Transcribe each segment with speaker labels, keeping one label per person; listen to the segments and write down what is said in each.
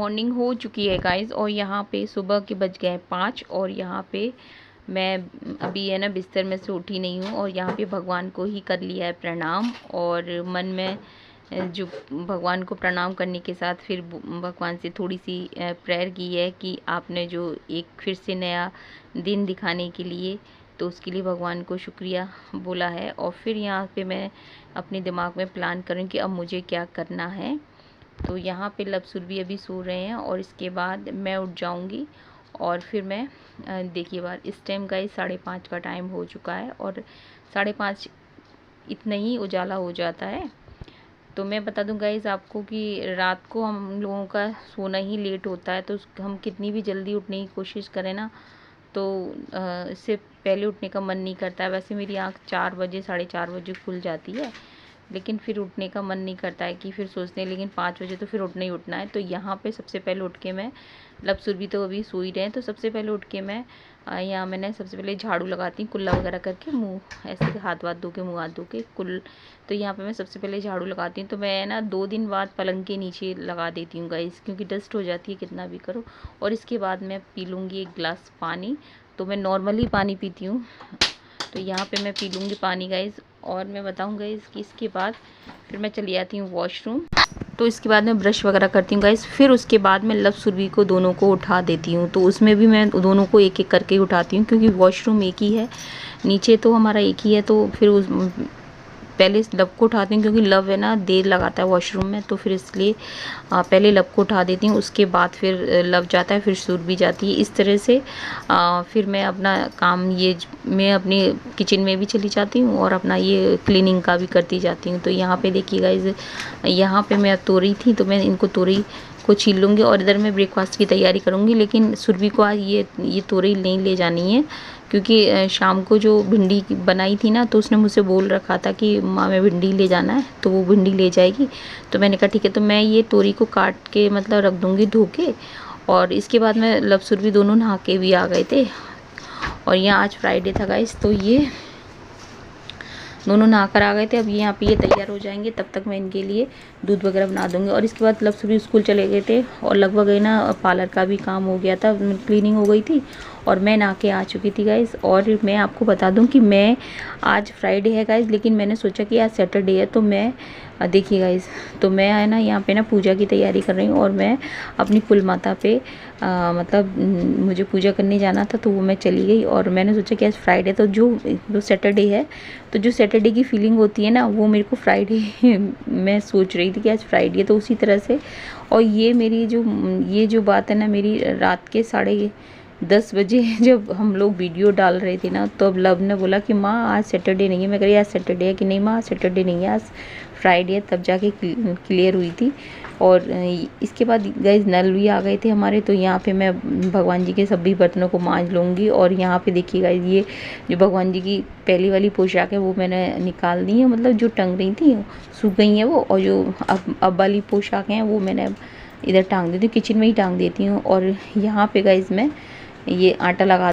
Speaker 1: Morning हो चुकी है गाइस और यहाँ पे सुबह के बज गए 5 और यहाँ पे मैं अभी है ना बिस्तर में से उठी नहीं हूँ और यहाँ पे भगवान को ही कर लिया है प्रणाम। और मन में जो भगवान को प्रणाम करने के साथ फिर भगवान से थोड़ी सी प्रेयर की है कि आपने जो एक फिर से नया दिन दिखाने के लिए, तो उसके लिए भगवान को शुक्रिया बोला है। और फिर यहाँ पे मैं अपने दिमाग में प्लान करूँ कि अब मुझे क्या करना है। तो यहाँ पे लपसुर भी अभी सो रहे हैं और इसके बाद मैं उठ जाऊँगी और फिर मैं देखिए बार इस टाइम का 5:30 का टाइम हो चुका है और 5:30 इतना ही उजाला हो जाता है। तो मैं बता दूं गाइज़ आपको कि रात को हम लोगों का सोना ही लेट होता है, तो हम कितनी भी जल्दी उठने की कोशिश करें ना तो इससे पहले उठने का मन नहीं करता है। वैसे मेरी आँख 4 बजे 4:30 बजे खुल जाती है, लेकिन फिर उठने का मन नहीं करता है कि फिर सोचते हैं लेकिन 5 बजे तो फिर उठना ही उठना है। तो यहाँ पे सबसे पहले उठ के मैं लपसुर भी तो अभी सो ही रहे हैं, तो सबसे पहले उठ के मैं यहाँ मैंने सबसे पहले झाड़ू लगाती हूँ कुल्ला वगैरह करके, मुँह ऐसे हाथ वाथ धो के मुँह हाथ धो के तो यहाँ पे मैं सबसे पहले झाड़ू लगाती हूँ। तो मैं ना 2 दिन बाद पलंग के नीचे लगा देती हूँ गाइस, क्योंकि डस्ट हो जाती है कितना भी करो। और इसके बाद मैं पी लूँगी 1 गिलास पानी। तो मैं नॉर्मली पानी पीती हूँ, तो यहाँ पे मैं पी लूँगी पानी गाइस। और मैं बताऊँ गाइस कि इसके बाद फिर मैं चली जाती हूँ वॉशरूम। तो इसके बाद मैं ब्रश वगैरह करती हूँ गाइस। फिर उसके बाद मैं लव सुरभि को दोनों को उठा देती हूँ, तो उसमें भी मैं दोनों को एक एक करके उठाती हूँ, क्योंकि वॉशरूम एक ही है, नीचे तो हमारा एक ही है। तो फिर उस पहले इस लव को उठाती हूँ, क्योंकि लव है ना देर लगाता है वॉशरूम में, तो फिर इसलिए पहले लव को उठा देती हूँ, उसके बाद फिर लव जाता है, फिर सुरभि जाती है। इस तरह से फिर मैं अपना काम मैं अपनी किचन में भी चली जाती हूँ और अपना ये क्लीनिंग का भी करती जाती हूँ। तो यहाँ पे देखिए गाइस, यहाँ पे मैं तोरई थी तो मैं इनको तोरई को छील लूँगी और इधर मैं ब्रेकफास्ट की तैयारी करूँगी। लेकिन सुरभि को आज ये तोरई नहीं ले जानी है, क्योंकि शाम को जो भिंडी बनाई थी ना, तो उसने मुझसे बोल रखा था कि माँ मैं भिंडी ले जाना है, तो वो भिंडी ले जाएगी। तो मैंने कहा ठीक है, तो मैं ये तोरी को काट के मतलब रख दूँगी धो के। और इसके बाद मैं लपसुर भी दोनों नहा के भी आ गए थे और यहाँ आज फ्राइडे था गाइस, तो ये दोनों नहा कर आ गए थे। अब यहाँ पे ये तैयार हो जाएंगे, तब तक मैं इनके लिए दूध वगैरह बना दूँगी। और इसके बाद लव सुबह स्कूल चले गए थे और लगभग है ना पार्लर का भी काम हो गया था, क्लीनिंग हो गई थी और मैं नहा के आ चुकी थी गाइस। और मैं आपको बता दूं कि मैं आज फ्राइडे है गाइस, लेकिन मैंने सोचा कि आज सैटरडे है, तो मैं देखिए गाइस, तो मैं है ना यहाँ पे ना पूजा की तैयारी कर रही हूँ और मैं अपनी कुल माता पे मतलब मुझे पूजा करने जाना था, तो वो मैं चली गई। और मैंने सोचा कि आज फ्राइडे, तो जो सैटरडे है, तो जो सैटरडे की फीलिंग होती है ना, वो मेरे को फ्राइडे मैं सोच रही थी कि आज फ्राइडे है, तो उसी तरह से। और ये जो बात है ना मेरी रात के 10:30 बजे जब हम लोग वीडियो डाल रहे थे ना, तो अब लव ने बोला कि माँ आज सैटरडे नहीं है। मैं कह रही आज सैटरडे है कि नहीं माँ, आज सैटरडे नहीं है, आज फ्राइडे है। तब जाके क्लियर हुई थी। और इसके बाद गाइस नल भी आ गए थे हमारे, तो यहाँ पे मैं भगवान जी के सभी बर्तनों को मांज लूँगी। और यहाँ पे देखिए गाइस, ये जो भगवान जी की पहली वाली पोशाक है वो मैंने निकाल दी है, मतलब जो टंग रही थी सूख गई हैं वो, और जो अब वाली पोशाक हैं वो मैंने इधर टांग देती हूँ, किचन में ही टांग देती हूँ। और यहाँ पे गाइस मैं ये आटा लगा,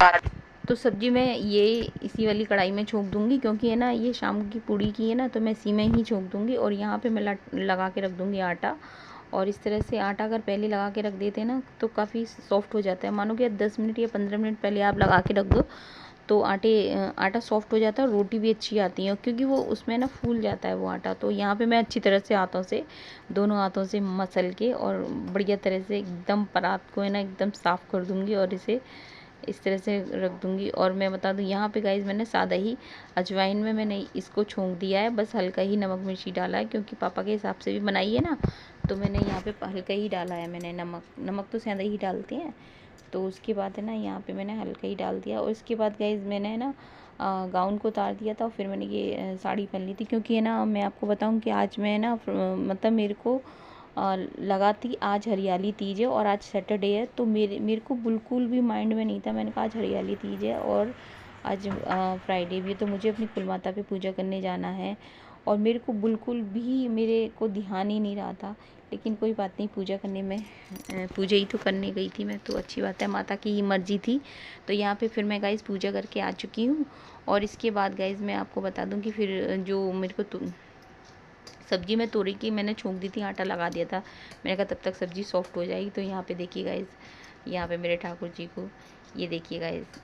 Speaker 1: तो सब्जी मैं ये इसी वाली कढ़ाई में छोंक दूंगी, क्योंकि है ना ये शाम की पूड़ी की है ना, तो मैं इसी में ही छोंक दूंगी। और यहाँ पे मैं लगा के रख दूंगी आटा। और इस तरह से आटा अगर पहले लगा के रख देते हैं ना, तो काफ़ी सॉफ्ट हो जाता है। मानो कि 10 मिनट या 15 मिनट पहले आप लगा के रख दो, तो आटा सॉफ्ट हो जाता है और रोटी भी अच्छी आती है, क्योंकि वो उसमें ना फूल जाता है वो आटा। तो यहाँ पे मैं अच्छी तरह से दोनों हाथों से मसल के और बढ़िया तरह से एकदम परात को है ना एकदम साफ़ कर दूँगी और इसे इस तरह से रख दूँगी। और मैं बता दूँ यहाँ पे गाइस, मैंने सादा ही अजवाइन में मैंने इसको छोंक दिया है, बस हल्का ही नमक मिर्ची डाला है, क्योंकि पापा के हिसाब से भी बनाई है ना, तो मैंने यहाँ पे हल्का ही डाला है। मैंने नमक तो सादा ही डालते हैं, तो उसके बाद है ना यहाँ पे मैंने हल्का ही डाल दिया। और उसके बाद गाइस मैंने ना गाउन को उतार दिया था और फिर मैंने ये साड़ी पहन ली थी, क्योंकि है ना मैं आपको बताऊँ कि आज मैं ना मतलब मेरे को लगा थी आज हरियाली तीज है और आज सैटरडे है, तो मेरे को बिल्कुल भी माइंड में नहीं था। मैंने कहा आज हरियाली तीज है और आज फ्राइडे भी है, तो मुझे अपनी कुल माता पे पूजा करने जाना है। और मेरे को बिल्कुल भी मेरे को ध्यान ही नहीं रहा था, लेकिन कोई बात नहीं, पूजा करने में पूजा ही तो करने गई थी मैं, तो अच्छी बात है, माता की ही मर्जी थी। तो यहाँ पे फिर मैं गाइस पूजा करके आ चुकी हूँ। और इसके बाद गाइस मैं आपको बता दूँ कि फिर जो मेरे को सब्जी में तोरी की मैंने छोंक दी थी, आटा लगा दिया था। मैंने कहा तब तक सब्जी सॉफ्ट हो जाएगी। तो यहाँ पे देखिए गाइस, यहाँ पे मेरे ठाकुर जी को, ये देखिए गाइस,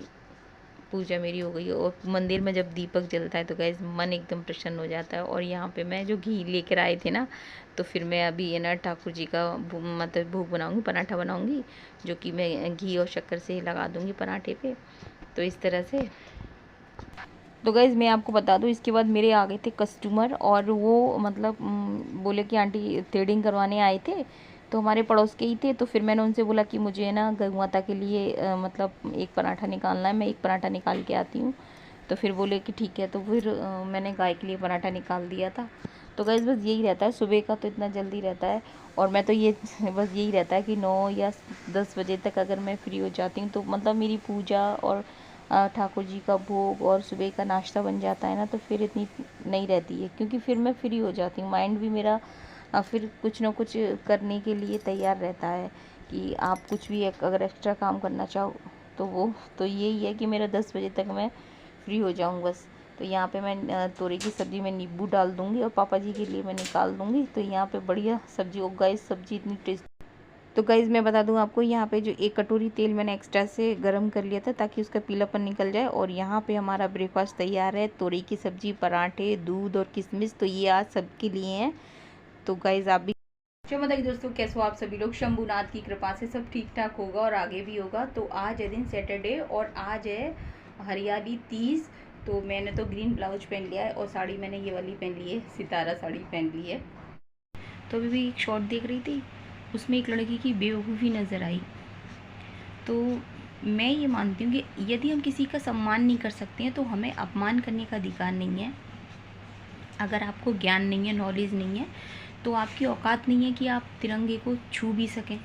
Speaker 1: पूजा मेरी हो गई। और मंदिर में जब दीपक जलता है तो गाइस मन एकदम प्रसन्न हो जाता है। और यहाँ पे मैं जो घी लेकर आए थे ना, तो फिर मैं अभी ये ना ठाकुर जी का मतलब भोग बनाऊँगी, पराठा बनाऊँगी, जो कि मैं घी और शक्कर से लगा दूँगी पराठे पे। तो इस तरह से। तो गाइज़ मैं आपको बता दूँ, इसके बाद मेरे आ गए थे कस्टमर, और वो मतलब बोले कि आंटी थ्रेडिंग करवाने आए थे, तो हमारे पड़ोस के ही थे। तो फिर मैंने उनसे बोला कि मुझे ना गौ माता के लिए मतलब एक पराठा निकालना है, मैं एक पराठा निकाल के आती हूँ। तो फिर बोले कि ठीक है। तो फिर मैंने गाय के लिए पराठा निकाल दिया था। तो गाइज़ बस यही रहता है, सुबह का तो इतना जल्दी रहता है। और मैं तो ये बस यही रहता है कि 9 या 10 बजे तक अगर मैं फ्री हो जाती हूँ, तो मतलब मेरी पूजा और ठाकुर जी का भोग और सुबह का नाश्ता बन जाता है ना, तो फिर इतनी नहीं रहती है, क्योंकि फिर मैं फ्री हो जाती हूँ। माइंड भी मेरा फिर कुछ ना कुछ करने के लिए तैयार रहता है कि आप कुछ भी अगर एक्स्ट्रा काम करना चाहो तो वो तो यही है कि मेरा 10 बजे तक मैं फ्री हो जाऊँ बस। तो यहाँ पे मैं तोरी की सब्ज़ी में नींबू डाल दूँगी और पापा जी के लिए मैं निकाल दूँगी। तो यहाँ पे बढ़िया सब्ज़ी उग गई, सब्ज़ी इतनी टेस्टी। तो गाइज़ मैं बता दूं आपको, यहाँ पे जो 1 कटोरी तेल मैंने एक्स्ट्रा से गरम कर लिया था ताकि उसका पीलापन निकल जाए। और यहाँ पे हमारा ब्रेकफास्ट तैयार है, तोरी की सब्ज़ी, पराठे, दूध और किशमिश। तो ये आज सबके लिए हैं। तो गाइज़ आप भी बताइए दोस्तों, कैसे हो आप सभी लोग। शंभुनाथ की कृपा से सब ठीक ठाक होगा और आगे भी होगा। तो आज है दिन सैटरडे और आज है हरियाली 30। तो मैंने तो ग्रीन ब्लाउज पहन लिया है और साड़ी मैंने ये वाली पहन ली है, सितारा साड़ी पहन ली है। तो अभी भी एक शॉर्ट देख रही थी, उसमें एक लड़की की बेवकूफ़ी नज़र आई। तो मैं ये मानती हूँ कि यदि हम किसी का सम्मान नहीं कर सकते हैं तो हमें अपमान करने का अधिकार नहीं है। अगर आपको ज्ञान नहीं है, नॉलेज नहीं है, तो आपकी औकात नहीं है कि आप तिरंगे को छू भी सकें।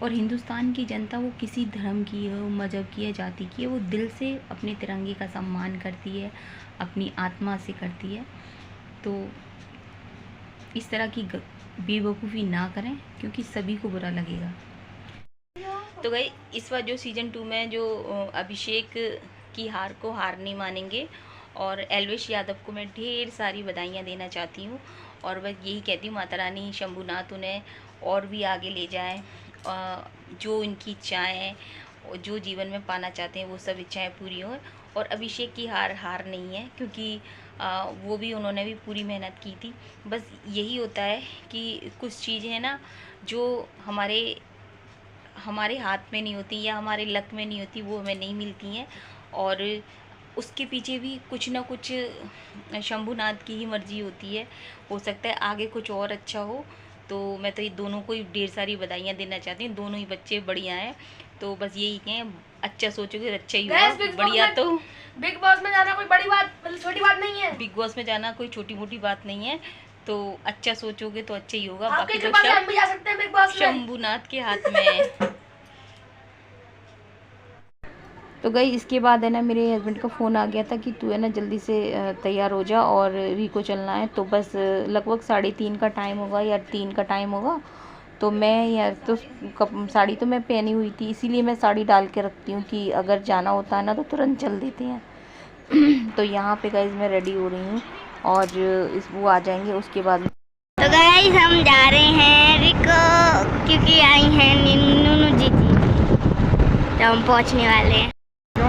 Speaker 1: और हिंदुस्तान की जनता, वो किसी धर्म की हो, मज़हब की है, जाति की है, वो दिल से अपने तिरंगे का सम्मान करती है, अपनी आत्मा से करती है। तो इस तरह की बेवकूफ़ी ना करें, क्योंकि सभी को बुरा लगेगा। तो गई इस बार जो सीज़न 2 में जो अभिषेक की हार को हार नहीं मानेंगे, और एल्विश यादव को मैं ढेर सारी बधाइयाँ देना चाहती हूँ। और बस यही कहती हूँ, माता रानी शंभुनाथ उन्हें और भी आगे ले जाएं, जो इनकी इच्छाएँ हैं, जो जीवन में पाना चाहते हैं, वो सब इच्छाएं पूरी हों। और अभिषेक की हार नहीं है, क्योंकि वो भी, उन्होंने भी पूरी मेहनत की थी। बस यही होता है कि कुछ चीज़ें हैं ना, जो हमारे हाथ में नहीं होती या हमारे लक में नहीं होती, वो हमें नहीं मिलती हैं। और उसके पीछे भी कुछ ना कुछ शंभुनाथ की ही मर्जी होती है। हो सकता है आगे कुछ और अच्छा हो। तो मैं तो ये दोनों को ही ढेर सारी बधाइयाँ देना चाहती हूँ। दोनों ही बच्चे बढ़िया हैं। तो बस यही कहें, अच्छा सोचोगे अच्छा ही होगा। बढ़िया। तो
Speaker 2: बिग बॉस में जाना कोई बड़ी बात, छोटी बात नहीं है।
Speaker 1: बिग बॉस में जाना कोई छोटी मोटी बात नहीं है। तो अच्छा सोचोगे तो अच्छा ही होगा।
Speaker 2: बाकी तो हम भी जा सकते हैं बिग बॉस में।
Speaker 1: शंभुनाथ के हाथ में है। तो गई इसके बाद है ना, मेरे हस्बैंड का फ़ोन आ गया था कि तू है ना जल्दी से तैयार हो जा और वी को चलना है। तो बस लगभग 3:30 का टाइम होगा या 3 का टाइम होगा। तो मैं यार तो साड़ी तो मैं पहनी हुई थी, इसीलिए मैं साड़ी डाल के रखती हूँ कि अगर जाना होता है ना तो तुरंत चल देते हैं। तो यहाँ पे गाइस मैं रेडी हो रही हूँ और वो आ जाएंगे उसके बाद।
Speaker 3: तो गाइस हम जा रहे हैं रिको, क्योंकि आई हैं नीनू जी की, तो हम पहुँचने वाले हैं। और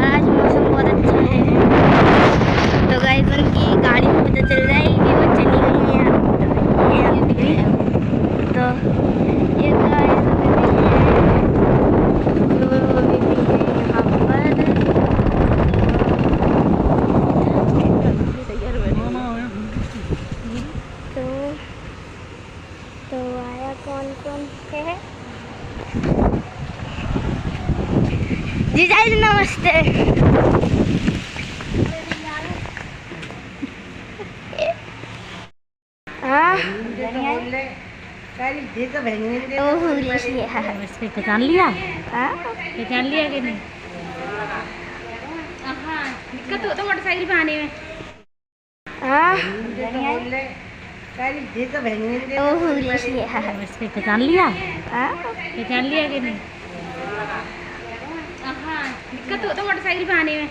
Speaker 3: आज मौसम बहुत अच्छा है। तो गाइस उनकी गाड़ी में पता चल जाएगी कि वो चली गई है। तो ये गाइस अभी भी है यहाँ पर। तो आया कौन कौन है? जी जी नमस्ते। हाँ
Speaker 1: पहचान लिया? पहचान लिया कि नहीं? दिक्कत हो तो मोटरसाइकिल पे आने में।
Speaker 3: हाँ
Speaker 1: पहचान लिया? पहचान लिया कि नहीं? दिक्कत हो तो मोटरसाइकिल पे आने में।